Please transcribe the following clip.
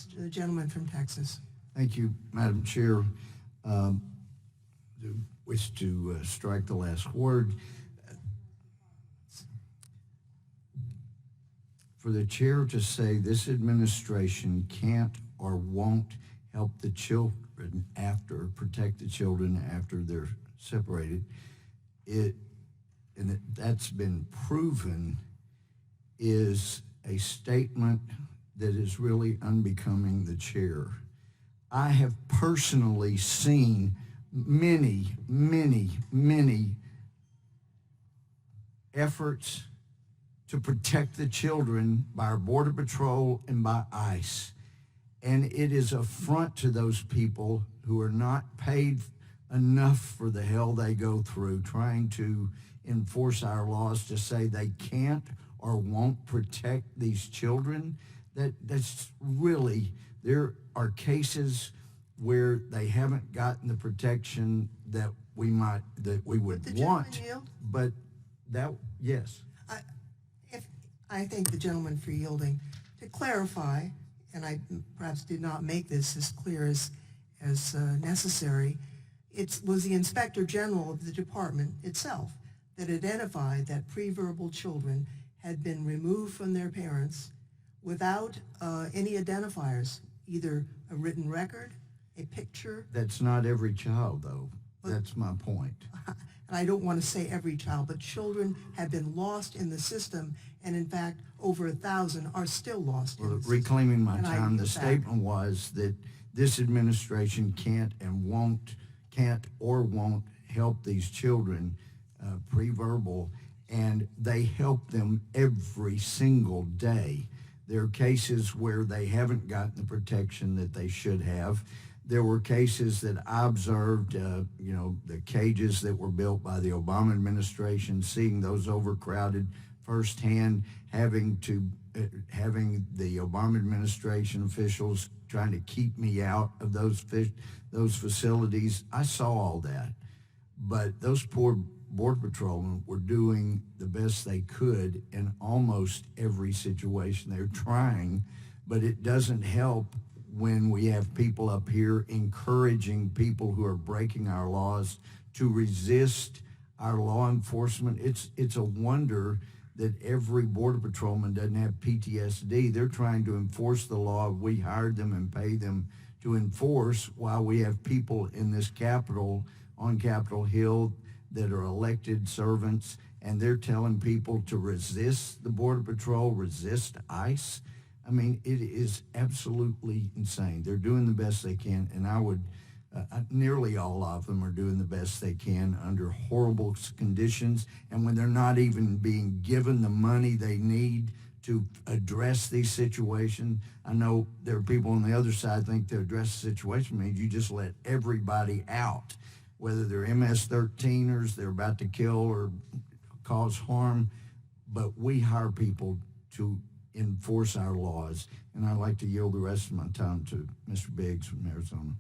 The gentleman from Texas. Thank you, Madam Chair. Wish to strike the last word. For the chair to say this administration can't or won't help the children protect the children after they're separated, that's been proven, is a statement that is really unbecoming the chair. I have personally seen many efforts to protect the children by our Border Patrol and by ICE. And it is an affront to those people who are not paid enough for the hell they go through trying to enforce our laws to say they can't or won't protect these children. That's really, there are cases where they haven't gotten the protection that we would want. But that, yes. I thank the gentleman for yielding. To clarify, and I perhaps did not make this as clear as necessary, it was the Inspector General of the department itself that identified that pre-verbal children had been removed from their parents without any identifiers, either a written record, a picture. That's not every child, though. That's my point. And I don't want to say every child, but children have been lost in the system, and in fact, over 1,000 are still lost in the system. Reclaiming my time, the statement was that this administration can't or won't help these children pre-verbal, and they help them every single day. There are cases where they haven't gotten the protection that they should have. There were cases that I observed, the cages that were built by the Obama administration, seeing those overcrowded firsthand, having the Obama administration officials trying to keep me out of those facilities. I saw all that, but those poor Border Patrolmen were doing the best they could in almost every situation. They're trying, but it doesn't help when we have people up here encouraging people who are breaking our laws to resist our law enforcement. It's a wonder that every Border Patrolman doesn't have PTSD. They're trying to enforce the law we hired them and pay them to enforce, while we have people in this Capitol, on Capitol Hill, that are elected servants, and they're telling people to resist the Border Patrol, resist ICE. I mean, it is absolutely insane. They're doing the best they can, and I would, nearly all of them are doing the best they can under horrible conditions, and when they're not even being given the money they need to address these situations. I know there are people on the other side think to address the situation means you just let everybody out, whether they're MS-13ers, they're about to kill or cause harm, but we hire people to enforce our laws. And I'd like to yield the rest of my time to Mr. Biggs from Arizona.